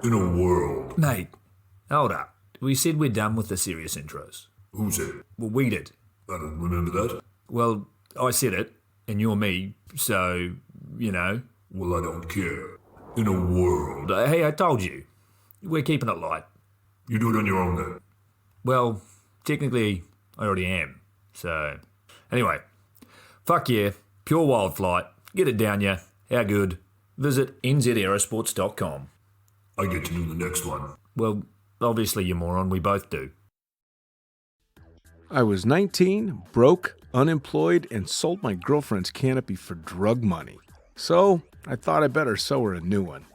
In a world. Mate, hold up. We said we're done with the serious intros. Who said? Well, we did. I don't remember that. Well, I said it, and you're me, so, you know. Well, I don't care. In a world. Hey, I told you. We're keeping it light. You do it on your own then. Well, technically, I already am. So, anyway. Fuck yeah. Pure wild flight. Get it down ya. How good? Visit nzaerosports.com. I get to do the next one. Well, obviously, you moron. We both do. I was 19, broke, unemployed, and sold my girlfriend's canopy for drug money. So, I thought I better sew her a new one.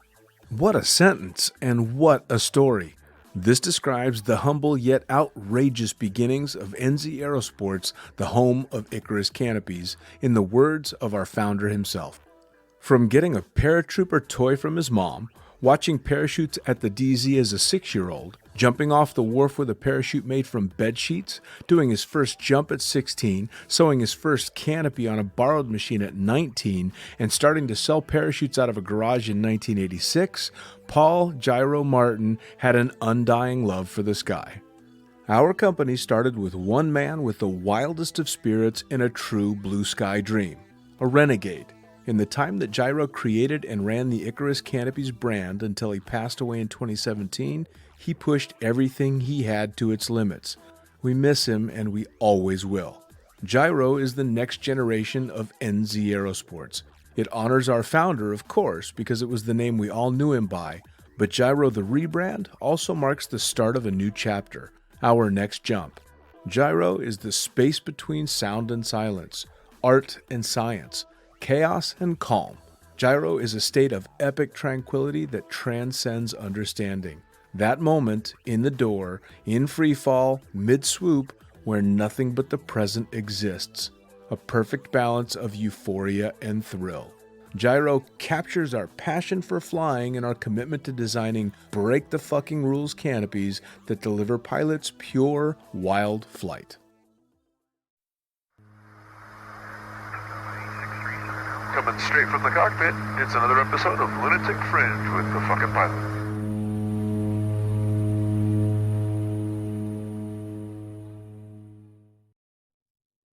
What a sentence, and what a story. This describes the humble yet outrageous beginnings of NZ Aerosports, the home of Icarus canopies, in the words of our founder himself. From getting a paratrooper toy from his mom, watching parachutes at the DZ as a 6-year-old, jumping off the wharf with a parachute made from bed sheets, doing his first jump at 16, sewing his first canopy on a borrowed machine at 19, and starting to sell parachutes out of a garage in 1986, Paul Gyro Martin had an undying love for the sky. Our company started with one man with the wildest of spirits and a true blue sky dream, a renegade. In the time that Gyro created and ran the Icarus Canopies brand until he passed away in 2017, he pushed everything he had to its limits. We miss him, and we always will. Gyro is the next generation of NZ Aerosports. It honors our founder, of course, because it was the name we all knew him by, but Gyro the rebrand also marks the start of a new chapter, our next jump. Gyro is the space between sound and silence, art and science, chaos and calm. Gyro is a state of epic tranquility that transcends understanding. That moment, in the door, in freefall, mid-swoop, where nothing but the present exists. A perfect balance of euphoria and thrill. Gyro captures our passion for flying and our commitment to designing break-the-fucking-rules canopies that deliver pilots pure, wild flight. Coming straight from the cockpit, it's another episode of Lunatic Fringe with the fucking pilot.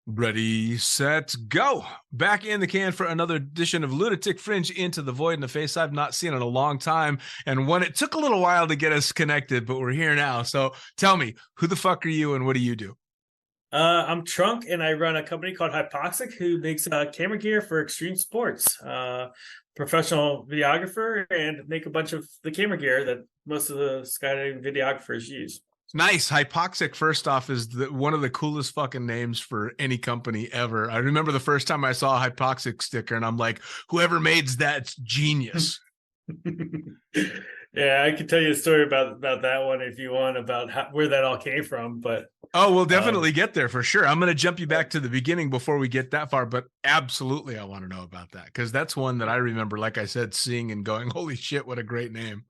Ready, set, go! Back in the can for another edition of Lunatic Fringe Into the Void in a face I've not seen in a long time, and one it took a little while to get us connected, but we're here now. So tell me, who the fuck are you and what do you do? I'm Trunk, and I run a company called Hypoxic, who makes camera gear for extreme sports. Professional videographer, and make a bunch of the camera gear that most of the skydiving videographers use. Nice. Hypoxic, first off, is one of the coolest fucking names for any company ever. I remember the first time I saw a Hypoxic sticker, and I'm like, whoever made that's genius. Yeah, I could tell you a story about that one if you want, about where that all came from. But we'll definitely get there for sure. I'm going to jump you back to the beginning before we get that far, but absolutely I want to know about that, because that's one that I remember, like I said, seeing and going, holy shit, what a great name.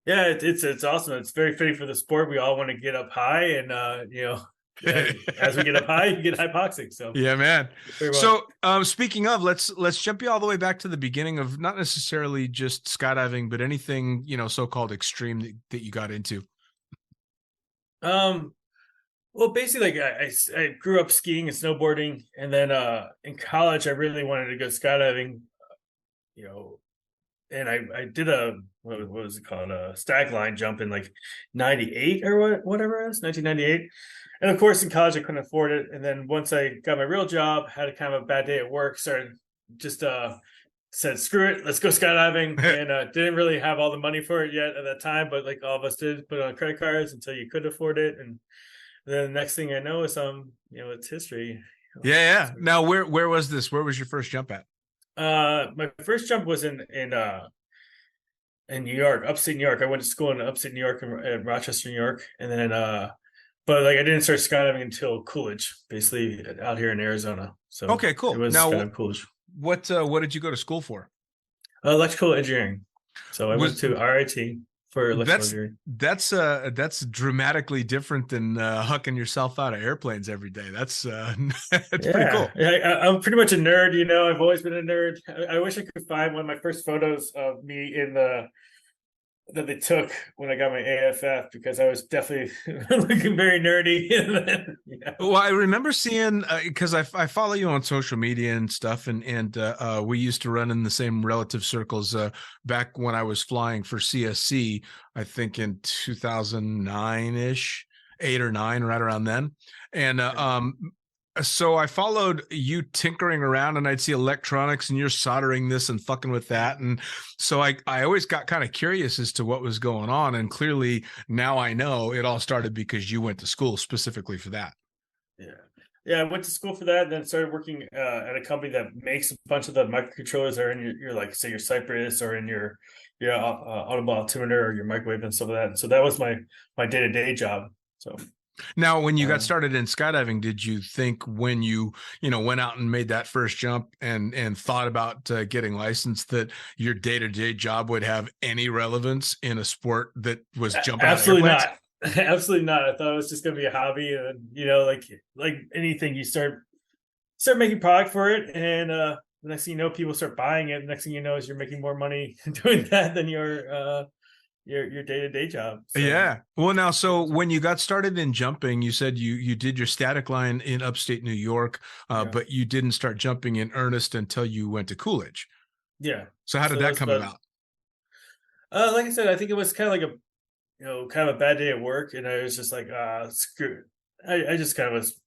Yeah, it's awesome. It's very fitting for the sport. We all want to get up high, and as we get up high, you get hypoxic. So yeah, man. Well. So speaking of, let's jump you all the way back to the beginning of not necessarily just skydiving, but anything, so-called extreme that you got into. Well, basically, like I grew up skiing and snowboarding, and then in college I really wanted to go skydiving. And I did what was it called, a stag line jump in like 98 or whatever it is, 1998. And of course in college I couldn't afford it. And then once I got my real job, had a kind of a bad day at work, started just said, screw it, let's go skydiving. And didn't really have all the money for it yet at that time, but like all of us did, put it on credit cards until you could afford it. And then the next thing I know is it's history. Yeah. Now where was this? Where was your first jump at? My first jump was in New York, upstate New York. I went to school in upstate New York, in Rochester, New York, and then but like I didn't start skydiving until Coolidge, basically out here in Arizona. So okay, cool. It was now, kind of Coolidge. What did you go to school for? Electrical engineering. So I went to RIT for electrical engineering. That's dramatically different than hucking yourself out of airplanes every day. That's pretty cool. Yeah, I'm pretty much a nerd. I've always been a nerd. I wish I could find one of my first photos of me in the that they took when I got my AFF, because I was definitely looking very nerdy. Well, I remember seeing because I follow you on social media and stuff, and we used to run in the same relative circles back when I was flying for CSC. I think in 2009 ish, 8 or 9, right around then, and so I followed you tinkering around, and I'd see electronics and you're soldering this and fucking with that. And so I always got kind of curious as to what was going on. And clearly now I know it all started because you went to school specifically for that. Yeah, I went to school for that, and then started working at a company that makes a bunch of the microcontrollers that are in your like, say, your Cypress, or in your audible altimeter, or your microwave and stuff like that. And so that was my day-to-day job. So now, when you got started in skydiving, did you think when you went out and made that first jump and thought about getting licensed that your day-to-day job would have any relevance in a sport that was jumping? Absolutely not. Absolutely not. I thought it was just going to be a hobby, and like anything, you start making product for it, and the next thing you know, people start buying it. The next thing you know is you're making more money doing that than your day-to-day job. So. Yeah. Well, now, so when you got started in jumping, you said you did your static line in upstate New York, but you didn't start jumping in earnest until you went to Coolidge. Yeah. So how did that come about? Like I said, I think it was kind of like kind of a bad day at work, and I was just like, screw it. I just kind of was,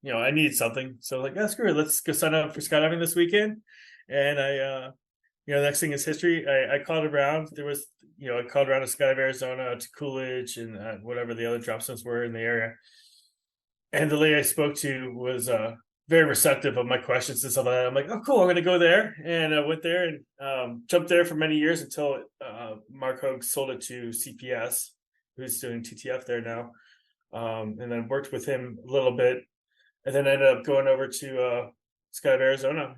I needed something. So like, screw it. Let's go sign up for skydiving this weekend. And I, the next thing is history. I called around. There was, I called around to Skydive Arizona, to Coolidge, and whatever the other drop zones were in the area. And the lady I spoke to was very receptive of my questions and stuff like that. I'm like, oh, cool, I'm going to go there. And I went there and jumped there for many years until Mark Hogue sold it to CPS, who's doing TTF there now. And then worked with him a little bit. And then ended up going over to Skydive Arizona.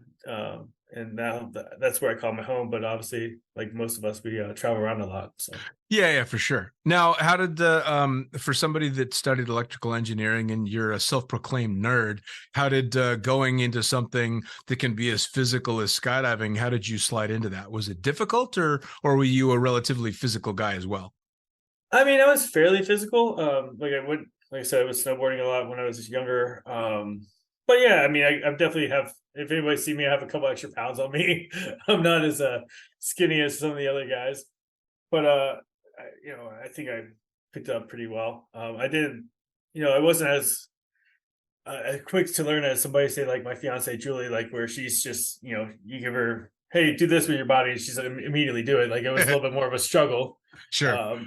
And now that's where I call my home. But obviously, like most of us, we travel around a lot. So. Yeah, for sure. Now, how did for somebody that studied electrical engineering and you're a self-proclaimed nerd, how did going into something that can be as physical as skydiving, how did you slide into that? Was it difficult, or were you a relatively physical guy as well? I mean, I was fairly physical. Like I said, I was snowboarding a lot when I was younger. But yeah, I mean, I definitely have. If anybody see me, I have a couple extra pounds on me. I'm not as skinny as some of the other guys, but I think I picked it up pretty well. I didn't, I wasn't as quick to learn as somebody, say, like my fiance Julie, like where she's just, you give her, hey, do this with your body, and she's like, immediately do it. Like it was a little bit more of a struggle. Sure.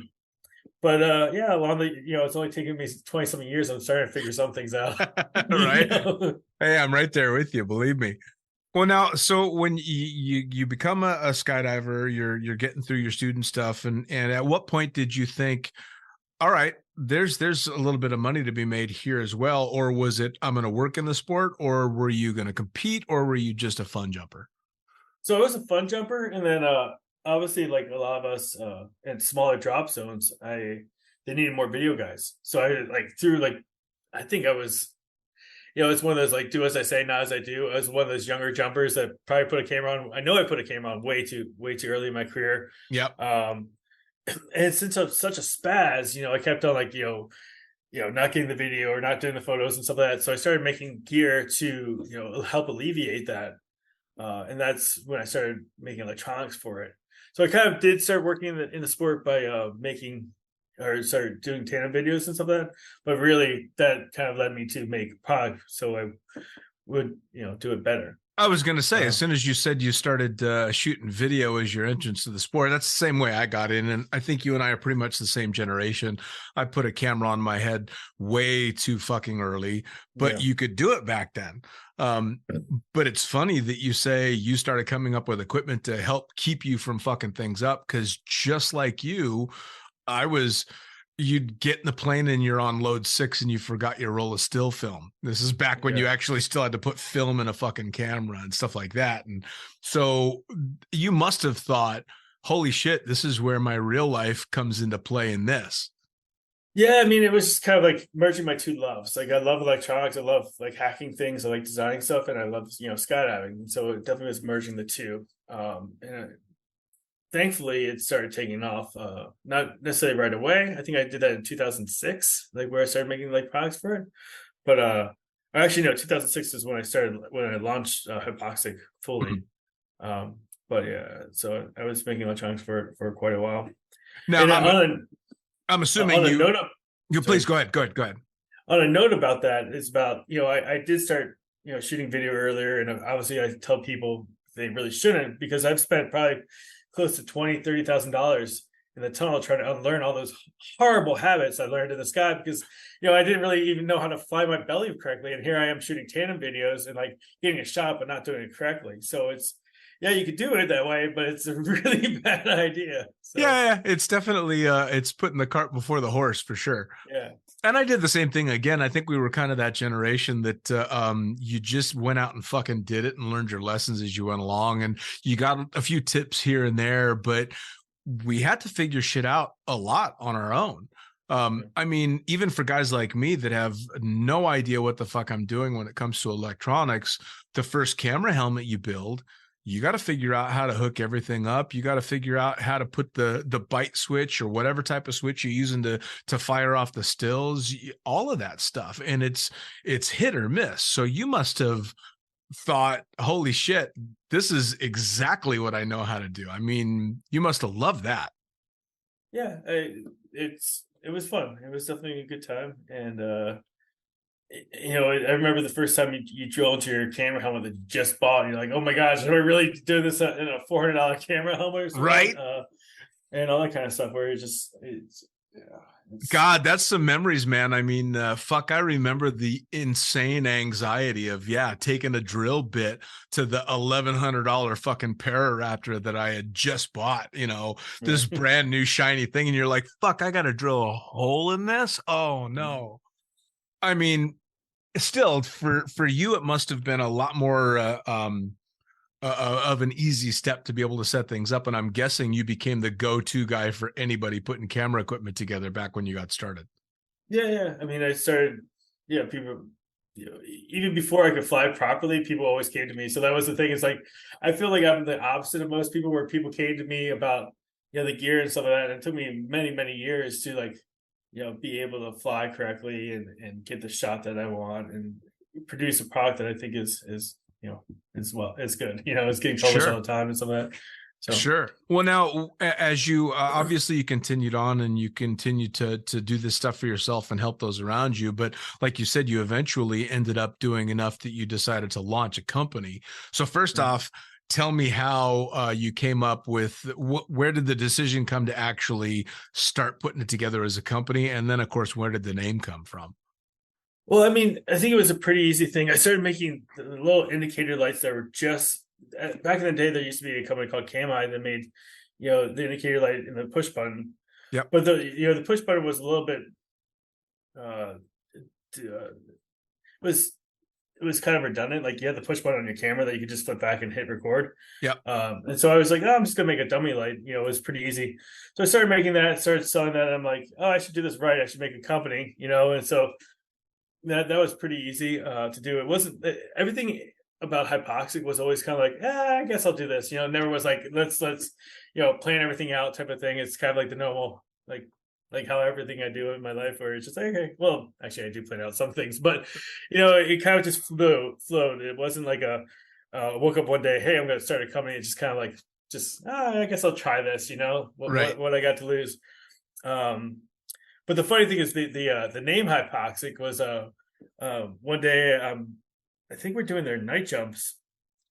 But yeah, along the, it's only taken me 20 something years. I'm starting to figure some things out. Right. Hey, I'm right there with you. Believe me. Well, now, so when you become a skydiver, you're getting through your student stuff, and at what point did you think, all right, there's a little bit of money to be made here as well, or was it, I'm going to work in the sport, or were you going to compete, or were you just a fun jumper? So I was a fun jumper, and then obviously, like a lot of us in smaller drop zones, they needed more video guys. So I think I was, it's one of those like, do as I say, not as I do. I was one of those younger jumpers that probably put a camera on. I know I put a camera on way too early in my career. Yep. And since I'm such a spaz, I kept on like, not getting the video or not doing the photos and stuff like that. So I started making gear to, help alleviate that. And that's when I started making electronics for it. So I kind of did start working in the sport by started doing tandem videos and stuff like that. But really, that kind of led me to make product, so I would do it better. I was going to say, as soon as you said you started shooting video as your entrance to the sport, that's the same way I got in. And I think you and I are pretty much the same generation. I put a camera on my head way too fucking early, but you could do it back then. But it's funny that you say you started coming up with equipment to help keep you from fucking things up. Cause just like you, you'd get in the plane and you're on load 6 and you forgot your roll of still film. This is back when you actually still had to put film in a fucking camera and stuff like that. And so you must have thought, holy shit, this is where my real life comes into play in this. Yeah, I mean, it was just kind of like merging my two loves. Like I love electronics, I love like hacking things, I like designing stuff, and I love skydiving. And so it definitely was merging the two. And thankfully it started taking off. Not necessarily right away. I think I did that in 2006, like where I started making like products for it. But actually no, 2006 is when I launched Hypoxic fully. But yeah, so I was making electronics for quite a while. Now, And I'm assuming on a you. note Please go ahead. Go ahead. On a note about that, it's about, I did start, shooting video earlier, and obviously I tell people they really shouldn't, because I've spent probably close to $20,000-$30,000 in the tunnel trying to unlearn all those horrible habits I learned in the sky, because I didn't really even know how to fly my belly correctly, and here I am shooting tandem videos and like getting a shot but not doing it correctly. So it's, yeah, you could do it that way, but it's a really bad idea. So, yeah, it's definitely it's putting the cart before the horse for sure. Yeah. And I did the same thing again. I think we were kind of that generation that you just went out and fucking did it and learned your lessons as you went along, and you got a few tips here and there, but we had to figure shit out a lot on our own. I mean, even for guys like me that have no idea what the fuck I'm doing when it comes to electronics, the first camera helmet you build, you got to figure out how to hook everything up. You got to figure out how to put the bite switch or whatever type of switch you're using to fire off the stills, all of that stuff. And it's hit or miss. So you must have thought, holy shit, this is exactly what I know how to do. I mean, you must have loved that. Yeah, it was fun. It was definitely a good time. And, I remember the first time you drill into your camera helmet that you just bought, and you're like, oh my gosh, am I really doing this in a $400 camera helmet or something? Right. And all that kind of stuff where God, that's some memories, man. I mean, fuck, I remember the insane anxiety of, taking a drill bit to the $1,100 fucking Pararaptor that I had just bought, this brand new shiny thing. And you're like, fuck, I got to drill a hole in this. Oh no. I mean, still for you, it must have been a lot more of an easy step to be able to set things up. And I'm guessing you became the go-to guy for anybody putting camera equipment together back when you got started. Yeah. I mean, I started, people, even before I could fly properly, people always came to me. So that was the thing. It's like, I feel like I'm the opposite of most people, where people came to me about, the gear and stuff like that. And it took me many, many years to like, be able to fly correctly and get the shot that I want and produce a product that I think is it's good. It's getting published all the time and some of that. So. Sure. Well, now, as you obviously you continued on and you continued to do this stuff for yourself and help those around you, but like you said, you eventually ended up doing enough that you decided to launch a company. So first off, tell me how you came up with where did the decision come to actually start putting it together as a company? And then, of course, where did the name come from? Well, I mean, I think it was a pretty easy thing. I started making the little indicator lights that were just back in the day. There used to be a company called Cami that made, the indicator light and the push button. Yeah. But the push button was a little bit, it was kind of redundant. Like you had the push button on your camera that you could just flip back and hit record. Yeah. And so I was like, I'm just gonna make a dummy light. It was pretty easy. So I started making that, started selling that. And I'm like, I should do this right. I should make a company, And so that was pretty easy to do. It wasn't everything about Hypoxic was always kind of like, I guess I'll do this. Never was like, let's plan everything out type of thing. It's kind of like the normal, like how everything I do in my life, where it's just like, okay, well, actually I do plan out some things, but it kind of just flowed. It wasn't like woke up one day, hey, I'm going to start a company. It's just kind of like, I guess I'll try this, what I got to lose. But the funny thing is the name Hypoxic was one day, I think we're doing their night jumps,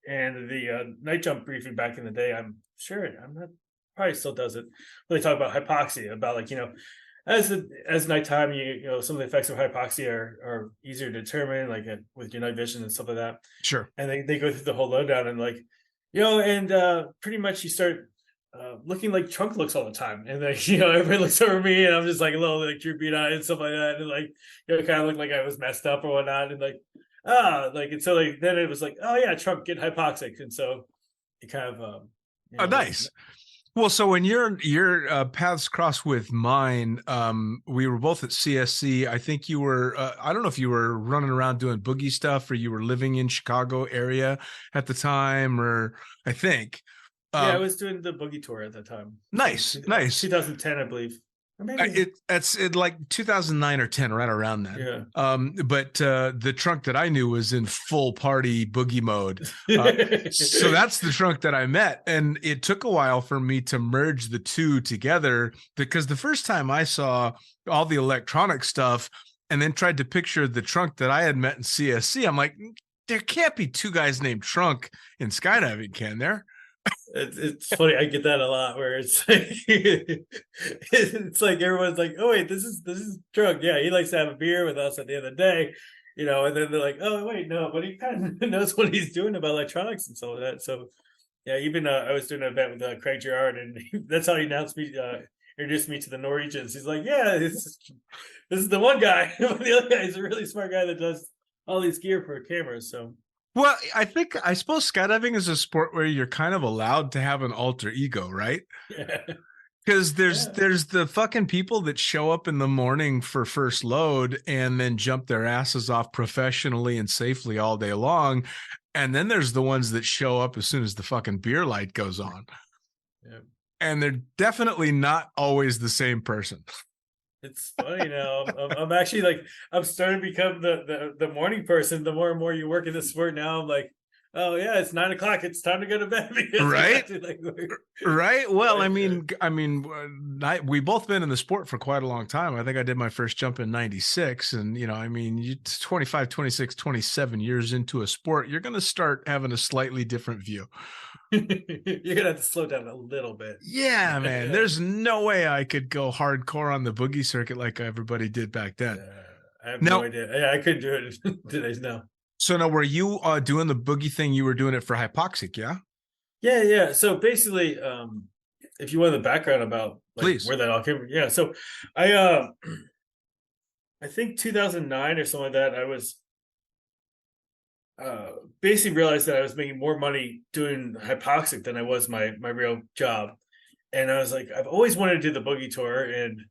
and the night jump briefing back in the day, I'm not, probably still does it, but they talk about hypoxia, about like, as nighttime, some of the effects of hypoxia are easier to determine, like with your night vision and stuff like that. Sure. And they go through the whole lowdown and like, and pretty much you start looking like Trunk looks all the time. And then, everybody looks over me and I'm just like a little like droopy eyed and stuff like that. And like, kind of looked like I was messed up or whatnot. And like, and so like, then it was like, oh yeah, Trunk, get hypoxic. And so it kind of, nice. Well, so when your paths crossed with mine, we were both at CSC. I think you were, I don't know if you were running around doing boogie stuff or you were living in Chicago area at the time, or I think. I was doing the boogie tour at the time. Nice. 2010, I believe. Or maybe It's like 2009 or 10, right around then. Yeah. But the trunk that I knew was in full party boogie mode. So that's the trunk that I met. And it took a while for me to merge the two together, because the first time I saw all the electronic stuff and then tried to picture the trunk that I had met in CSC, I'm like, there can't be two guys named Trunk in skydiving, can there? It's funny. I get that a lot, where it's like it's like everyone's like, "Oh wait, this is Drunk. Yeah, he likes to have a beer with us at the end of the day, And then they're like, "Oh wait, no," but he kind of knows what he's doing about electronics and so that. So yeah, even I was doing an event with Craig Girard, and that's how he introduced me to the Norwegians. He's like, "Yeah, this is the one guy. The other guy is a really smart guy that does all these gear for cameras." So. Well, I suppose skydiving is a sport where you're kind of allowed to have an alter ego, right? Yeah. Because there's the fucking people that show up in the morning for first load and then jump their asses off professionally and safely all day long. And then there's the ones that show up as soon as the fucking beer light goes on. Yeah. And they're definitely not always the same person. It's funny now. I'm actually like, I'm starting to become the morning person. The more and more you work in this sport now, I'm like, oh yeah, it's 9 o'clock. It's time to go to bed. Right. Right. Well, I mean, we've both been in the sport for quite a long time. I think I did my first jump in 96. And, you 25, 26, 27 years into a sport, you're going to start having a slightly different view. You're gonna have to slow down a little bit. Yeah, man. There's no way I could go hardcore on the boogie circuit like everybody did back then. I have no idea. Yeah, I couldn't do it today. No. So now, were you doing the boogie thing? You were doing it for Hypoxic, yeah? Yeah. So basically, if you want the background about please where that all came from, yeah. So I think 2009 or something like that. I was. Basically realized that I was making more money doing Hypoxic than I was my real job. And I was like, I've always wanted to do the boogie tour. And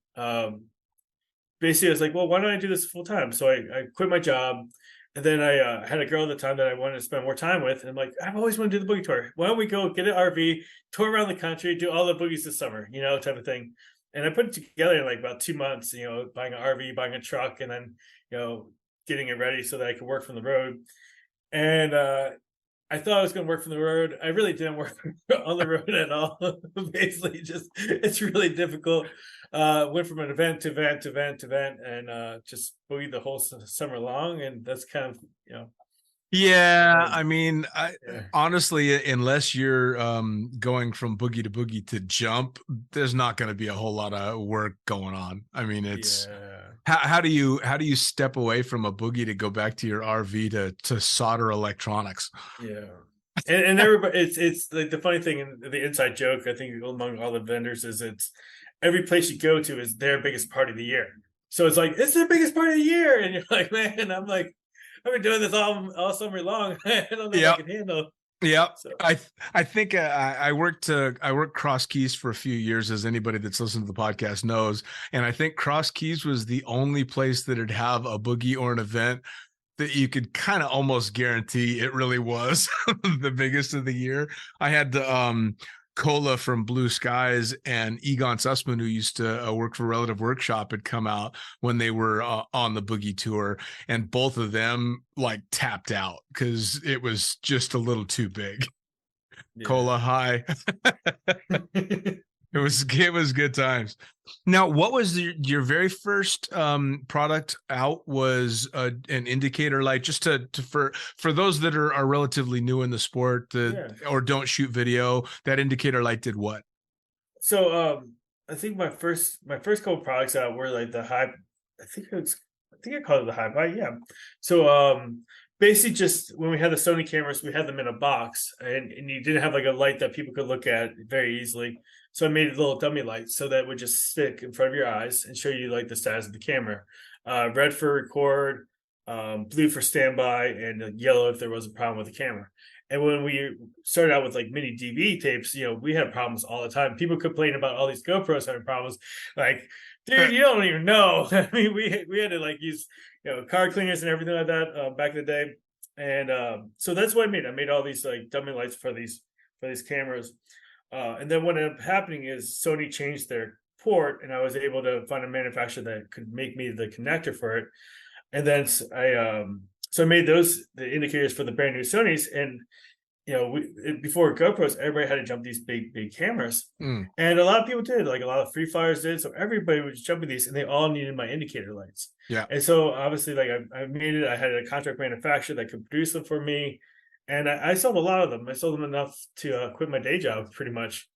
basically I was like, well, why don't I do this full time? So I quit my job. And then I had a girl at the time that I wanted to spend more time with. And I'm like, I've always wanted to do the boogie tour. Why don't we go get an RV, tour around the country, do all the boogies this summer, type of thing. And I put it together in like about 2 months, buying an RV, buying a truck, and then, getting it ready so that I could work from the road. And I thought I was going to work from the road. I really didn't work on the road at all. Basically, it's really difficult. Went from an event to event to event to event, and just boogied the whole summer long. And that's kind of, Yeah, I mean, honestly, unless you're going from boogie to boogie to jump, there's not going to be a whole lot of work going on. I mean, it's how do you step away from a boogie to go back to your RV to solder electronics? Yeah, and everybody, it's like the funny thing, and the inside joke I think among all the vendors is it's every place you go to is their biggest party of the year. So it's like it's their biggest party of the year, and you're like, man, I'm like. I've been doing this all summer long. I don't know if I can handle. Yeah, so. I think I worked Cross Keys for a few years, as anybody that's listened to the podcast knows, and I think Cross Keys was the only place that'd have a boogie or an event that you could kind of almost guarantee it really was the biggest of the year. I had the Cola from Blue Skies and Egon Sussman, who used to work for Relative Workshop, had come out when they were on the boogie tour, and both of them like tapped out because it was just a little too big. Yeah. Cola high. It was good times. Now, what was your very first product out? Was an indicator light, just for those that are relatively new in the sport or don't shoot video. That indicator light did what? So I think my first couple products out were like the high. I think I called it the high. Yeah. So basically, just when we had the Sony cameras, we had them in a box, and you didn't have like a light that people could look at very easily. So I made a little dummy light so that it would just stick in front of your eyes and show you like the status of the camera. Red for record, blue for standby, and yellow if there was a problem with the camera. And when we started out with like mini DV tapes, we had problems all the time. People complain about all these GoPros having problems. Like, dude, you don't even know. I mean, we had to like use car cleaners and everything like that back in the day. And so that's what I made. I made all these like dummy lights for these cameras. And then what ended up happening is Sony changed their port, and I was able to find a manufacturer that could make me the connector for it. And then I made those the indicators for the brand new Sonys. And before GoPros, everybody had to jump these big cameras, and a lot of people did. Like a lot of free flyers did. So everybody was jumping these, and they all needed my indicator lights. Yeah. And so obviously, like I made it. I had a contract manufacturer that could produce them for me, and I sold a lot of them. I sold them enough to quit my day job, pretty much,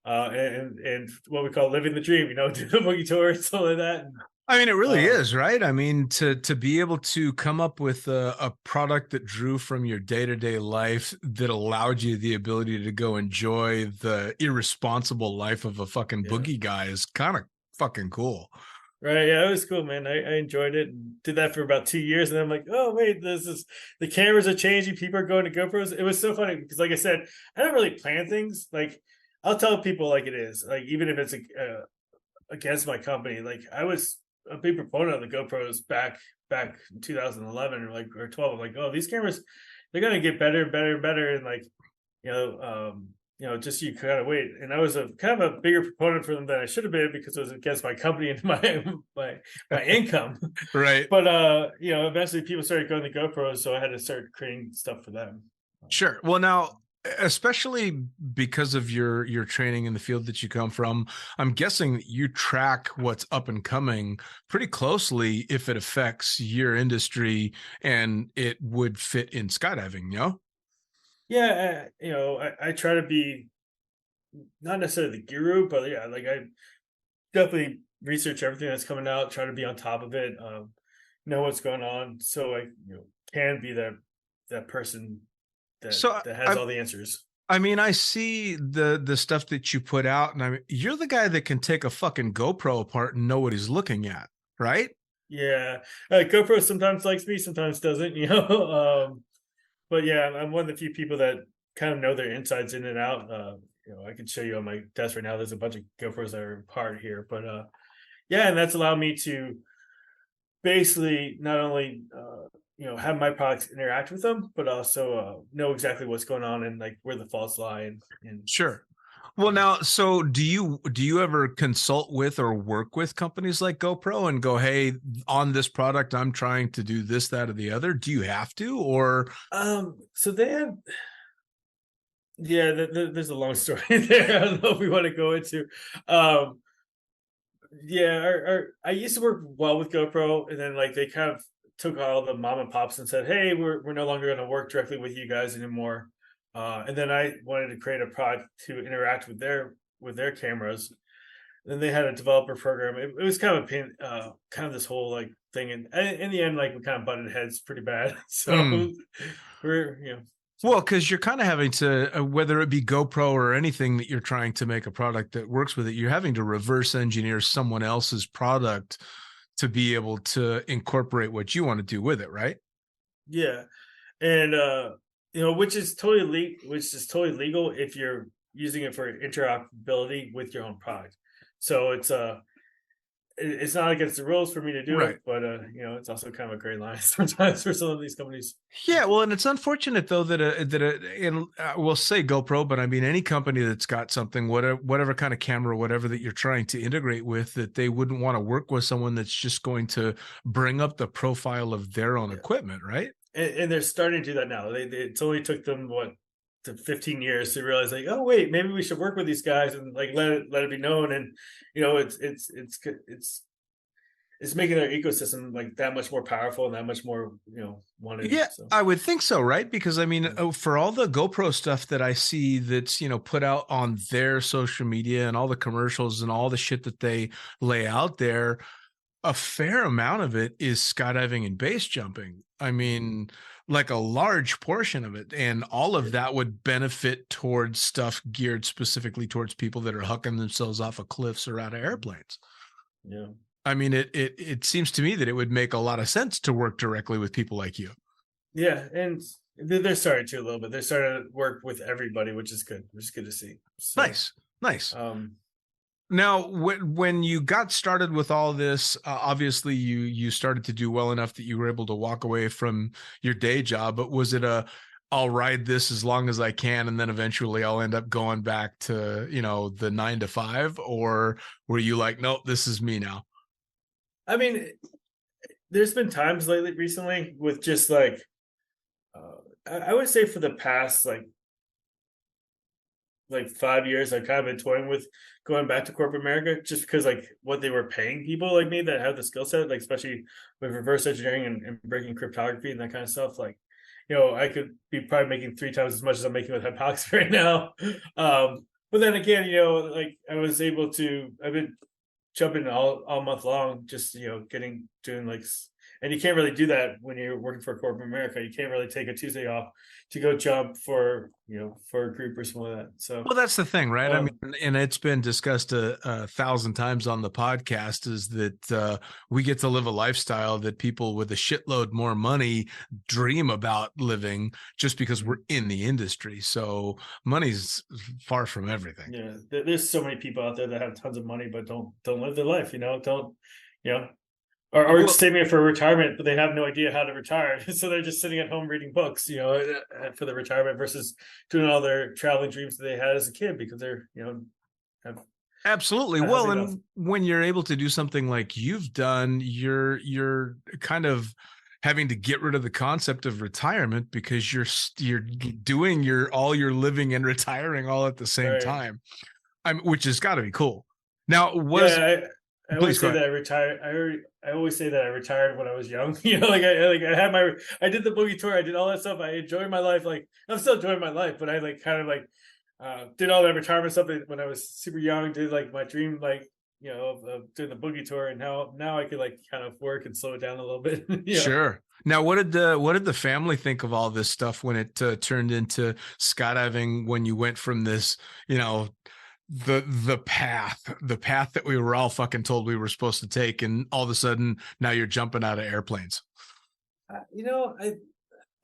and what we call living the dream. Do the boogie tour and stuff like that. I mean, it really is, right? I mean, to be able to come up with a product that drew from your day-to-day life that allowed you the ability to go enjoy the irresponsible life of a fucking boogie guy is kind of fucking cool. Right. Yeah, it was cool, man. I enjoyed it and did that for about 2 years. And I'm like, oh, wait, the cameras are changing. People are going to GoPros. It was so funny because, like I said, I don't really plan things. Like, I'll tell people like it is. Like, even if it's against my company, like I was a big proponent of the GoPros back in 2011 or 12. I'm like, oh, these cameras, they're gonna get better and better and better, and like, just you kind of wait. And I was a kind of a bigger proponent for them than I should have been because it was against my company and my income. Right. But eventually people started going to GoPros, so I had to start creating stuff for them. Sure. Well, now, especially because of your training in the field that you come from, I'm guessing that you track what's up and coming pretty closely if it affects your industry and it would fit in skydiving, Yeah, I try to be not necessarily the guru, but yeah, like I definitely research everything that's coming out, try to be on top of it, know what's going on, so I can be that person that has all the answers. I mean, I see the stuff that you put out, and I mean, you're the guy that can take a fucking GoPro apart and know what he's looking at, right? Yeah, GoPro sometimes likes me, sometimes doesn't, but yeah, I'm one of the few people that kind of know their insides in and out. I can show you on my desk right now. There's a bunch of GoPros that are apart here, but yeah, and that's allowed me to basically not only have my products interact with them, but also know exactly what's going on and like where the faults lie. And sure. Well, now, so do you ever consult with or work with companies like GoPro and go, hey, on this product, I'm trying to do this, that, or the other? Do you have to, or? So they have, there's a long story there. I don't know if we want to go into. I used to work well with GoPro, and then like they kind of took all the mom and pops and said, hey, we're no longer going to work directly with you guys anymore. And then I wanted to create a product to interact with their cameras. Then they had a developer program. It was kind of a pain, kind of this whole like thing. And in the end, like we kind of butted heads pretty bad. So Well, because you're kind of having to, whether it be GoPro or anything that you're trying to make a product that works with it, you're having to reverse engineer someone else's product to be able to incorporate what you want to do with it, right? Yeah, and which is totally legal if you're using it for interoperability with your own product. So it's not against the rules for me to do it, but it's also kind of a gray line sometimes for some of these companies. Yeah, well, and it's unfortunate though that we'll say GoPro, but I mean any company that's got something, whatever kind of camera, whatever that you're trying to integrate with, that they wouldn't want to work with someone that's just going to bring up the profile of their own equipment, right? And they're starting to do that now. It's only took them to 15 years to realize like, oh wait, maybe we should work with these guys and like let it be known. And it's making their ecosystem like that much more powerful and that much more wanted. Yeah, so. I would think so, right? Because I mean, for all the GoPro stuff that I see that's put out on their social media and all the commercials and all the shit that they lay out there, a fair amount of it is skydiving and base jumping. I mean, like a large portion of it, and all of that would benefit towards stuff geared specifically towards people that are hucking themselves off of cliffs or out of airplanes. Yeah. I mean, it seems to me that it would make a lot of sense to work directly with people like you. Yeah, and they're starting to a little bit. They're starting to work with everybody, which is good. Which is good to see. So, nice. Now, when you got started with all this, obviously you started to do well enough that you were able to walk away from your day job. But was it a I'll ride this as long as I can, and then eventually I'll end up going back to, the 9 to 5? Or were you like, nope, this is me now? I mean, there's been times recently with just I would say for the past like 5 years, I've kind of been toying with going back to corporate America, just because what they were paying people like me that have the skill set, especially with reverse engineering and breaking cryptography and that kind of stuff. I could be probably making 3 times as much as I'm making with hypoxic right now. But then again, I was able to, I've been jumping all month long, just, and you can't really do that when you're working for corporate America. You can't really take a Tuesday off to go jump for a group or something like that. So, well, that's the thing, right? I mean, and it's been discussed a 1,000 times on the podcast, is that we get to live a lifestyle that people with a shitload more money dream about living, just because we're in the industry. So money's far from everything. Yeah, there's so many people out there that have tons of money but don't live their life. Or just saving it for retirement, but they have no idea how to retire. So they're just sitting at home reading books, for the retirement, versus doing all their traveling dreams that they had as a kid, because they're, absolutely. Well, and when you're able to do something like you've done, you're kind of having to get rid of the concept of retirement, because you're doing all your living and retiring all at the same time. Which has got to be cool. Now, I always say that I retired. I always say that I retired when I was young. I did the boogie tour. I did all that stuff. I enjoyed my life. I'm still enjoying my life, but I did all that retirement stuff when I was super young. Did my dream, of doing the boogie tour, and now I could kind of work and slow it down a little bit. Sure. Now, what did the family think of all this stuff when it turned into skydiving? When you went from this, the path that we were all fucking told we were supposed to take, and all of a sudden now you're jumping out of airplanes? I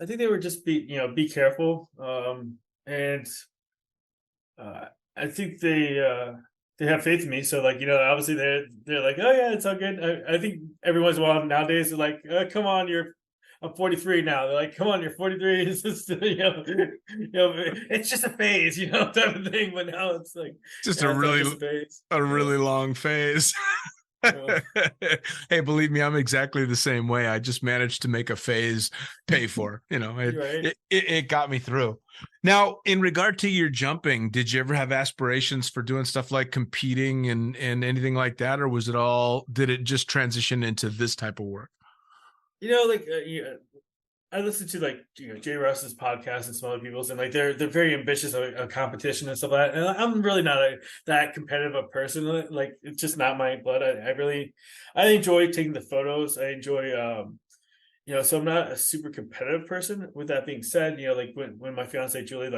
think they were just be careful, and I think they have faith in me. So obviously they're like, oh yeah, it's all good. I think every once in a while nowadays they're like, come on, I'm 43 now. They're like, come on, you're 43. It's just, it's just a phase, type of thing. But now it's just a really long phase. Hey, believe me, I'm exactly the same way. I just managed to make a phase pay for, it got me through. Now, in regard to your jumping, did you ever have aspirations for doing stuff like competing and anything like that? Or did it just transition into this type of work? I listen to Jay Russ's podcast and some other people's, and they're very ambitious of competition and stuff like that. And I'm really not that competitive a person. It's just not my blood. I enjoy taking the photos. I enjoy so I'm not a super competitive person. With that being said, when my fiance Julie,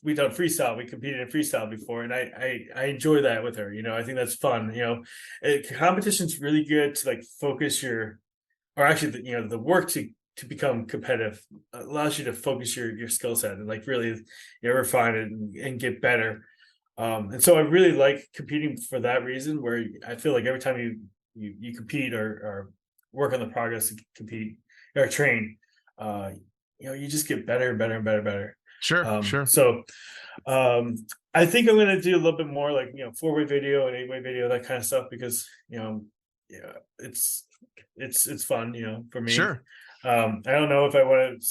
we done freestyle, we competed in freestyle before, and I enjoy that with her. I think that's fun. Competition's really good to focus the work to become competitive allows you to focus your skill set and really refine it and get better. And so I really like competing for that reason, where I feel like every time you compete or work on the progress to compete or train, you just get better and better and better. Sure. So I think I'm going to do a little bit more 4-way video and 8-way video, that kind of stuff, because it's fun, for me. Sure. I don't know if I want to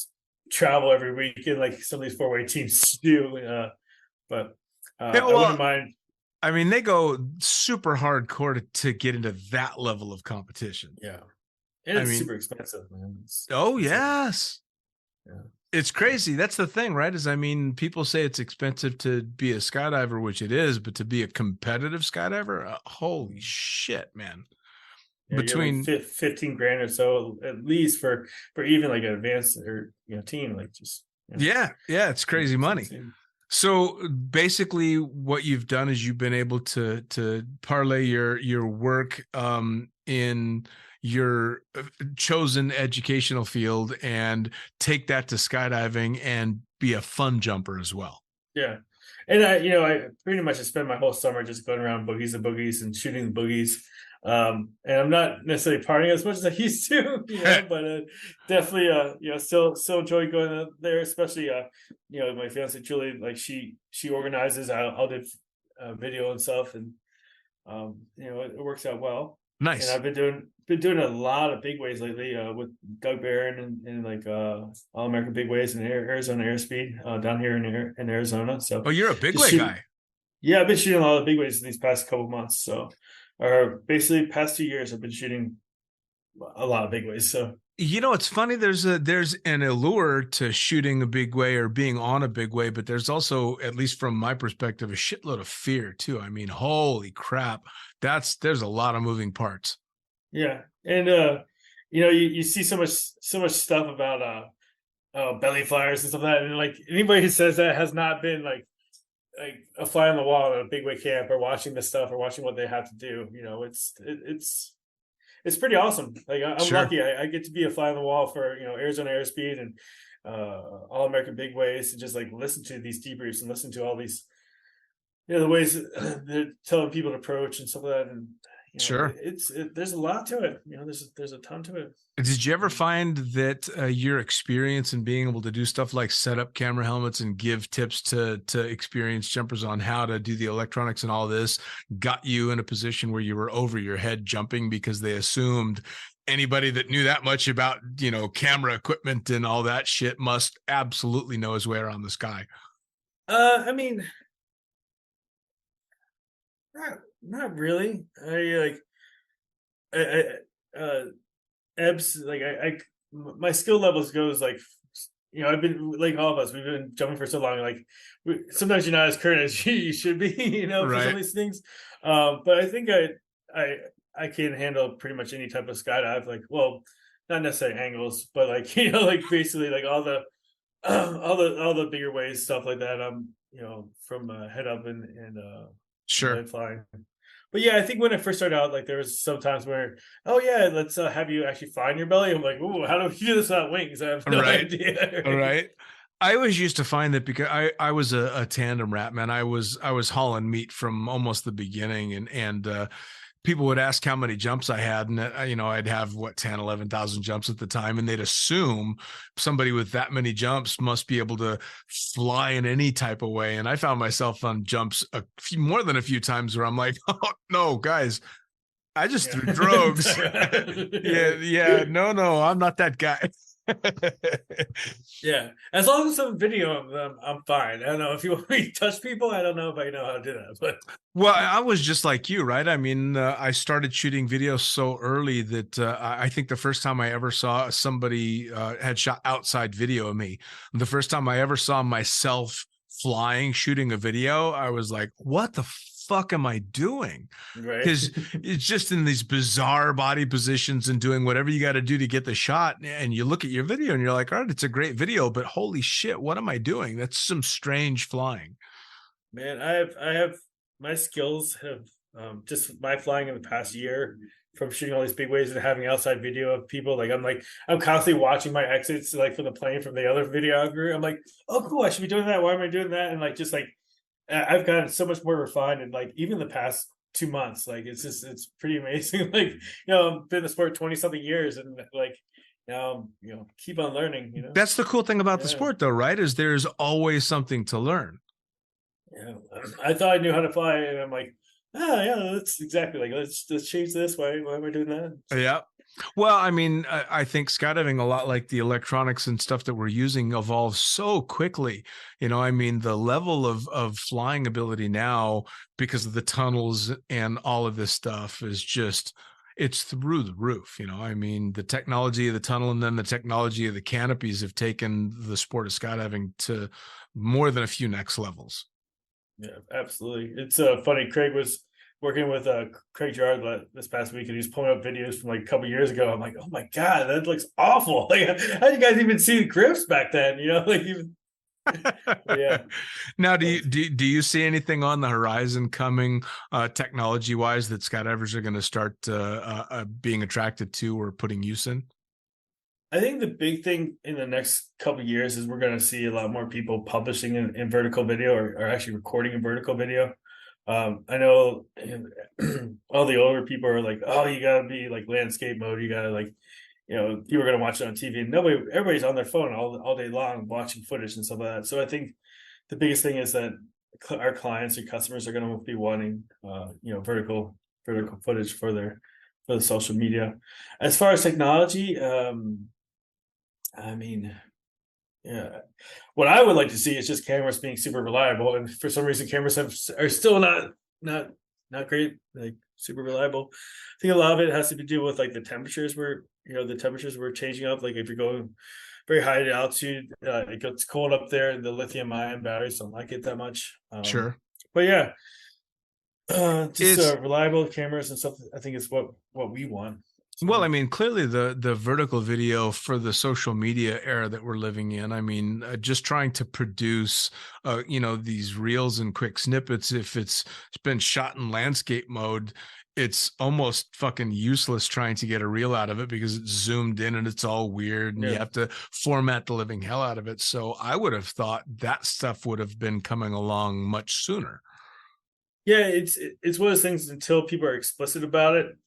travel every weekend like some of these 4-way teams do, but I wouldn't mind. I mean, they go super hardcore to get into that level of competition. Yeah. And it's super expensive, man. Yes. Yeah. It's crazy. That's the thing, right? People say it's expensive to be a skydiver, which it is, but to be a competitive skydiver, holy shit, man. Yeah, between 15 grand or so at least for even an advanced or team, it's crazy money. So basically what you've done is you've been able to parlay your work in your chosen educational field and take that to skydiving and be a fun jumper as well. Yeah. And I pretty much spend my whole summer just going around boogies and shooting the boogies. And I'm not necessarily partying as much as I used to, but definitely, still enjoy going out there, especially, my fiance Julie, like she organizes, I'll do video and stuff, and it works out well. And Nice. I've been doing a lot of big ways lately with Doug Barron and like All American Big Ways and Arizona Airspeed down here in Arizona. So Oh, you're a big just way shooting. guy. Yeah, I've been shooting a lot of big ways these past couple months. So, or basically past 2 years, I've been shooting a lot of big ways. So It's funny. There's an allure to shooting a big way or being on a big way, but there's also, at least from my perspective, a shitload of fear too. I mean, holy crap, there's a lot of moving parts. yeah, and you see so much stuff about belly flyers and stuff like that, and like anybody who says that has not been like a fly on the wall at a big way camp or watching this stuff or watching what they have to do. It's pretty awesome. Like I'm Sure. lucky. I get to be a fly on the wall for Arizona Airspeed and All American Big Ways, and just like listen to these debriefs and listen to all these the ways that they're telling people to approach and stuff like that. And Sure. there's a lot to it. There's a ton to it. Did you ever find that your experience in being able to do stuff like set up camera helmets and give tips to experienced jumpers on how to do the electronics and all this got you in a position where you were over your head jumping because they assumed anybody that knew that much about, camera equipment and all that shit must absolutely know his way around the sky? I mean, not really. Ebbs, like my skill levels goes like, I've been like all of us, we've been jumping for so long, like sometimes you're not as current as you should be, for some Right. of these things. But I think I can handle pretty much any type of skydive, like, well, not necessarily angles, but like, like basically like all the all the bigger ways, stuff like that. From head up and Sure. head flying. But yeah, I think when I first started out, like there was some times where, oh yeah, let's have you actually fly in your belly. I'm like, ooh, how do we do this without wings? I have no Right. idea. All right. I always used to find that because I was a tandem rat, man. I was hauling meat from almost the beginning, and people would ask how many jumps I had, and I'd have 11,000 jumps at the time, and they'd assume somebody with that many jumps must be able to fly in any type of way. And I found myself on jumps more than a few times where I'm like, oh no, guys, I just threw drogues. yeah, no, I'm not that guy. Yeah, as long as some video of them, I'm fine. I don't know if you want me to touch people. I don't know if I know how to do that, but Well, I was just like you, right? I mean, I started shooting videos so early that I think the first time I ever saw somebody had shot outside video of me, the first time I ever saw myself flying, shooting a video, I was like, what the fuck am I doing? right. Because it's just in these bizarre body positions and doing whatever you got to do to get the shot. And you look at your video and you're like, all right, it's a great video, but holy shit, what am I doing? That's some strange flying. Man, I have my skills have just my flying in the past year from shooting all these big waves and having outside video of people. I'm constantly watching my exits like from the plane from the other videographer. I'm like, oh cool, I should be doing that. Why am I doing that? And like just like I've gotten so much more refined, and like even the past 2 months, like it's pretty amazing. Like I've been in the sport 20 something years, and like now keep on learning. That's the cool thing about the sport, though, right? Is there's always something to learn. Yeah, I thought I knew how to fly, and I'm like, yeah, that's exactly like let's change this. Why am I doing that? Yeah. Well, I mean, I think skydiving, a lot like the electronics and stuff that we're using, evolves so quickly. I mean, the level of flying ability now, because of the tunnels and all of this stuff, is just, it's through the roof. I mean, the technology of the tunnel and then the technology of the canopies have taken the sport of skydiving to more than a few next levels. Yeah, absolutely. It's funny. Craig was working with Craig Gerard this past week, and he was pulling up videos from like a couple years ago. I'm like, oh my god, that looks awful. Like, how did you guys even see the grips back then? Like even. Yeah. Now, do you see anything on the horizon coming, technology wise, that skydivers are going to start being attracted to or putting use in? I think the big thing in the next couple of years is we're going to see a lot more people publishing in vertical video or actually recording in vertical video. I know all the older people are like, oh, you gotta be like landscape mode. You gotta like, people are gonna watch it on TV. And everybody's on their phone all day long watching footage and stuff like that. So I think the biggest thing is that our clients and customers are gonna be wanting, vertical footage for the social media. As far as technology, I mean, yeah, what I would like to see is just cameras being super reliable, and for some reason, cameras are still not great, like super reliable. I think a lot of it has to do with like the temperatures were changing up. Like if you're going very high at altitude, it gets cold up there, and the lithium ion batteries don't like it that much. Sure. But yeah, just It's reliable cameras and stuff. I think is what we want. So, Well, I mean, clearly the vertical video for the social media era that we're living in. I mean, just trying to produce, these reels and quick snippets. If it's been shot in landscape mode, it's almost fucking useless trying to get a reel out of it because it's zoomed in and it's all weird, and you yeah. have to format the living hell out of it. So I would have thought that stuff would have been coming along much sooner. Yeah, it's one of those things until people are explicit about it,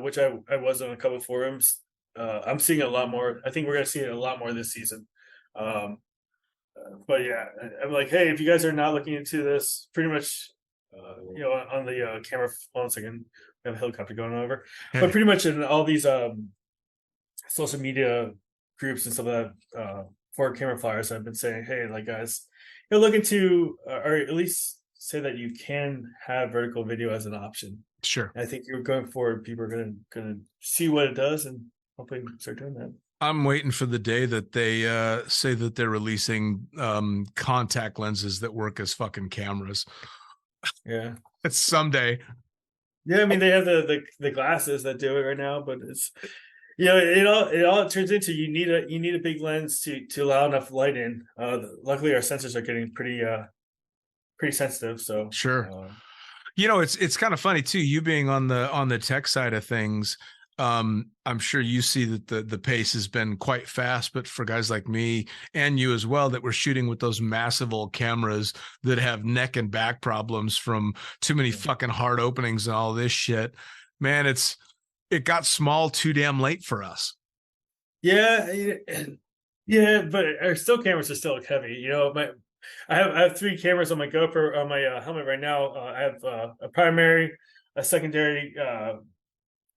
which I was on a couple of forums. I'm seeing a lot more. I think we're gonna see it a lot more this season. But yeah, I'm like, hey, if you guys are not looking into this, pretty much, on the camera. Once again, we have a helicopter going over, but pretty much in all these social media groups and stuff like that, for camera flyers, I've been saying, hey, like guys, look into, or at least say that you can have vertical video as an option. Sure. I think you're going forward, people are gonna see what it does and hopefully start doing that. I'm waiting for the day that they say that they're releasing contact lenses that work as fucking cameras. Yeah. It's someday. Yeah, I mean they have the glasses that do it right now, but it's it all turns into you need a big lens to allow enough light in. Luckily our sensors are getting pretty sensitive, so Sure. It's kind of funny too, you being on the tech side of things. I'm sure you see that the pace has been quite fast, but for guys like me and you as well, that we're shooting with those massive old cameras that have neck and back problems from too many fucking hard openings and all this shit, man, it got small too damn late for us. Yeah, but our still cameras are still heavy. I have 3 cameras on my GoPro on my helmet right now. I have a primary, a secondary,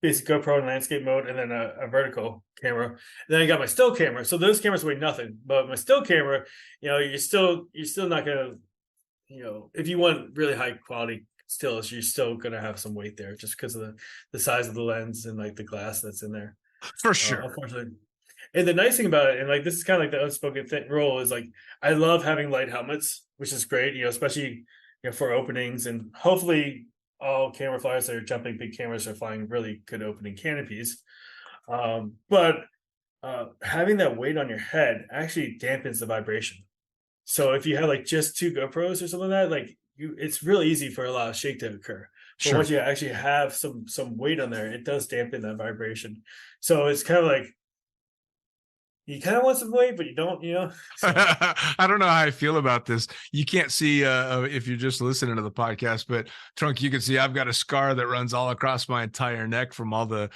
basic GoPro in landscape mode, and then a vertical camera. And then I got my still camera. So those cameras weigh nothing. But my still camera, you're still not gonna, if you want really high quality stills, you're still gonna have some weight there just because of the size of the lens and like the glass that's in there. For sure. Unfortunately. And the nice thing about it, and like this is kind of like the unspoken rule, is like I love having light helmets, which is great, especially for openings, and hopefully all camera flyers that are jumping big cameras are flying really good opening canopies. But having that weight on your head actually dampens the vibration. So if you have like just 2 GoPros or something like that, like it's really easy for a lot of shake to occur. But Sure. once you actually have some weight on there, it does dampen that vibration. So it's kind of like you kind of want some weight, but you don't, So. I don't know how I feel about this. You can't see if you're just listening to the podcast, but Trunk, you can see I've got a scar that runs all across my entire neck from all the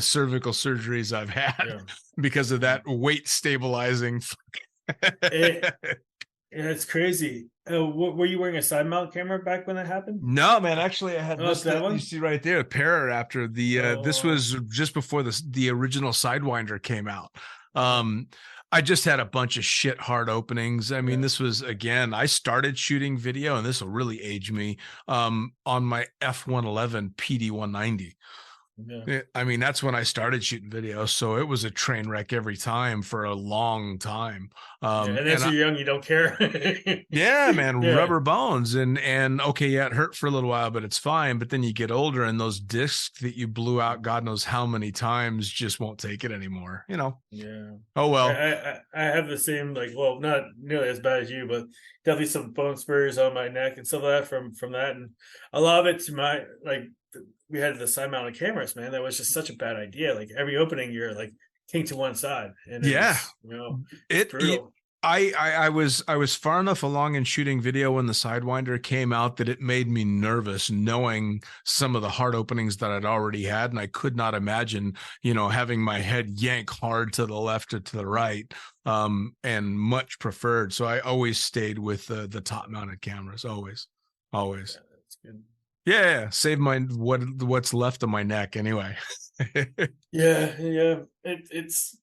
cervical surgeries I've had because of that weight stabilizing. It's crazy. Were you wearing a side mount camera back when that happened? No, man. Actually, I had this that one. You see right there, a pair after the. This was just before the original Sidewinder came out. I just had a bunch of shit hard openings. I mean, this was, again, I started shooting video, and this will really age me, on my F111 PD190. Yeah. I mean, that's when I started shooting video. So it was a train wreck every time for a long time. And as you're young, you don't care. Yeah, man, rubber bones. And okay, yeah, it hurt for a little while, but it's fine. But then you get older and those discs that you blew out, God knows how many times, just won't take it anymore, Yeah. Oh, well. I have the same, like, well, not nearly as bad as you, but definitely some bone spurs on my neck and stuff like that from that. And a lot of it to my, like, we had the side mounted cameras, man. That was just such a bad idea. Like every opening, you're like king to one side, and it's brutal. I was far enough along in shooting video when the Sidewinder came out that it made me nervous knowing some of the hard openings that I'd already had, and I could not imagine, having my head yank hard to the left or to the right, and much preferred. So I always stayed with the top mounted cameras, always. Yeah, that's good. Yeah, save what's left of my neck anyway. Yeah. It's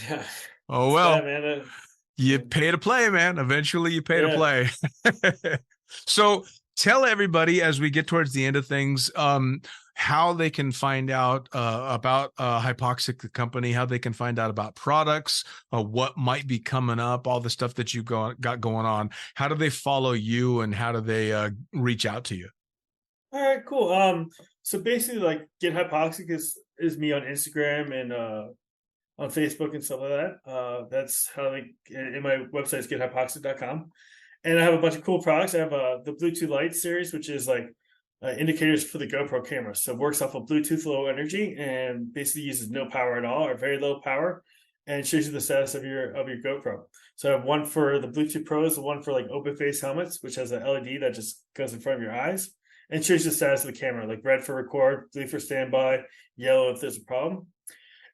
yeah. Oh It's well. bad, man. You pay to play, man. Eventually you pay to play. So tell everybody as we get towards the end of things, how they can find out about Hypoxic, the company, how they can find out about products, what might be coming up, all the stuff that you've got going on. How do they follow you and how do they reach out to you? All right, cool. So basically, like, Get Hypoxic is me on Instagram and on Facebook and stuff like that. That's how in my website is gethypoxic.com. And I have a bunch of cool products. I have the Bluetooth Light series, which is like indicators for the GoPro camera. So it works off of Bluetooth low energy and basically uses no power at all or very low power, and shows you the status of your GoPro. So I have one for the Bluetooth Pros, the one for like open face helmets, which has an LED that just goes in front of your eyes and shows you the status of the camera, like red for record, blue for standby, yellow if there's a problem.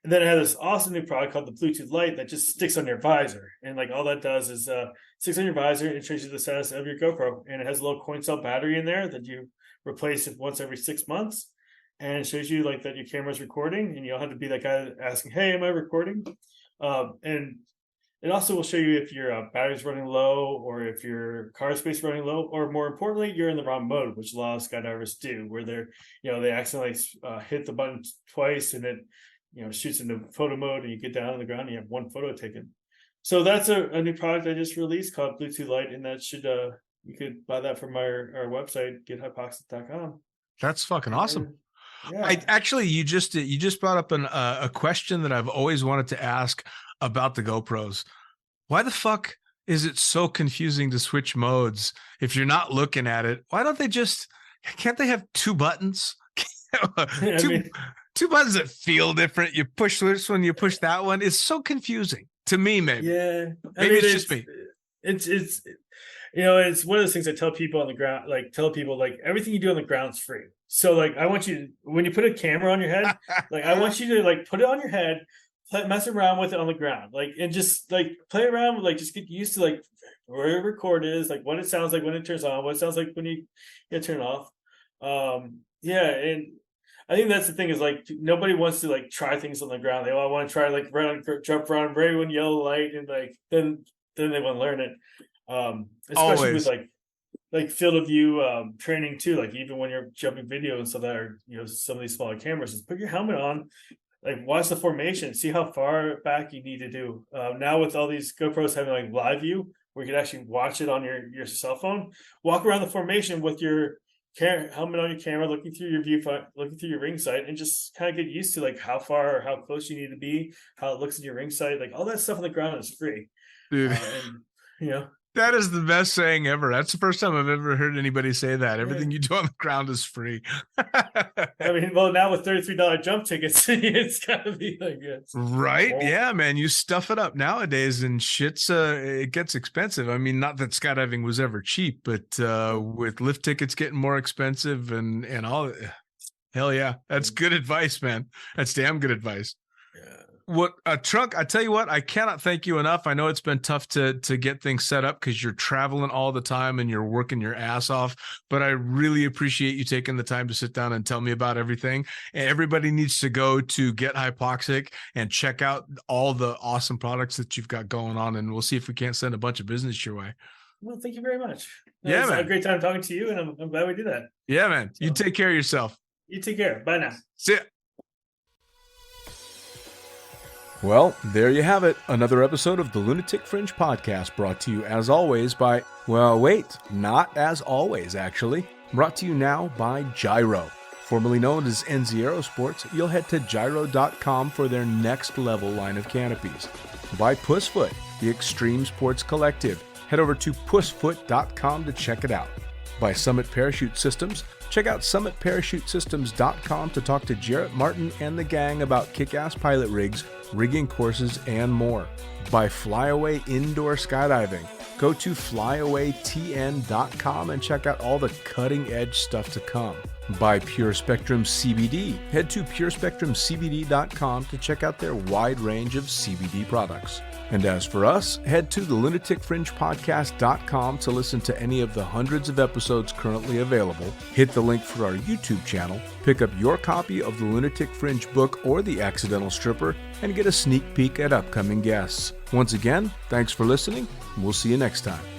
And then I have this awesome new product called the Bluetooth Light that just sticks on your visor. And like all that does is sticks on your visor and shows you the status of your GoPro. And it has a little coin cell battery in there that you replace it once every 6 months. And it shows you like that your camera's recording, and you don't have to be that guy asking, "Hey, am I recording?" And it also will show you if your battery's running low or if your car space is running low, or more importantly, you're in the wrong mode, which a lot of skydivers do, where they accidentally hit the button twice and it shoots into photo mode, and you get down on the ground and you have one photo taken. So that's a new product I just released called Bluetooth Light, and that should you could buy that from our website, gethypoxic.com. That's fucking awesome. Yeah. You just brought up a question that I've always wanted to ask about the GoPros. Why the fuck is it so confusing to switch modes if you're not looking at it? Why don't can't they have two buttons? Two buttons that feel different. You push this one, you push that one. It's so confusing to me, maybe. Yeah. Maybe it's just me. It's one of those things I tell people on the ground, everything you do on the ground's free. So like, I want you, when you put a camera on your head, like I want you to like put it on your head, mess around with it on the ground, like, and just like play around with, like, just get used to like where your record is, like what it sounds like when it turns on, what it sounds like when you turn off. And I think that's the thing is like nobody wants to like try things on the ground. They all want to try like jump around, right when yellow light, and like then they want to learn it. Especially Always. with like field of view training too. Like even when you're jumping video and stuff that are some of these smaller cameras, just put your helmet on, like watch the formation, see how far back you need to do. Now with all these GoPros having like live view, where you can actually watch it on your cell phone, walk around the formation with your helmet on your camera, looking through your viewfinder, looking through your ring sight, and just kind of get used to like how far or how close you need to be, how it looks in your ring sight, like all that stuff on the ground is free. Dude. That is the best saying ever. That's the first time I've ever heard anybody say that. Everything you do on the ground is free. I mean, well, now with $33 jump tickets, it's gotta be like this. Right? Yeah, man. You stuff it up nowadays and shit's it gets expensive. I mean, not that skydiving was ever cheap, but with lift tickets getting more expensive and all, hell yeah. That's good advice, man. That's damn good advice. Trunk, I tell you what, I cannot thank you enough. I know it's been tough to get things set up because you're traveling all the time and you're working your ass off, but I really appreciate you taking the time to sit down and tell me about everything. And everybody needs to go to Get Hypoxic and check out all the awesome products that you've got going on, and we'll see if we can't send a bunch of business your way. Well, thank you very much. Yeah, man. It's a great time talking to you, and I'm glad we did that. Yeah, man. You take care of yourself. You take care. Bye now. See ya. Well, there you have it. Another episode of the Lunatic Fringe podcast, brought to you as always by, well, wait, not as always, actually. Brought to you now by Gyro. Formerly known as NZ Aerosports, you'll head to gyro.com for their next level line of canopies. By Pussfoot, the Extreme Sports Collective. Head over to pussfoot.com to check it out. By Summit Parachute Systems, check out summitparachutesystems.com to talk to Jarrett Martin and the gang about kick-ass pilot rigs rigging courses, and more. By Flyaway Indoor Skydiving. Go to flyawaytn.com and check out all the cutting-edge stuff to come. By Pure Spectrum CBD. Head to purespectrumcbd.com to check out their wide range of CBD products. And as for us, head to the lunaticfringepodcast.com to listen to any of the hundreds of episodes currently available. Hit the link for our YouTube channel, pick up your copy of the Lunatic Fringe book or The Accidental Stripper, and get a sneak peek at upcoming guests. Once again, thanks for listening, and we'll see you next time.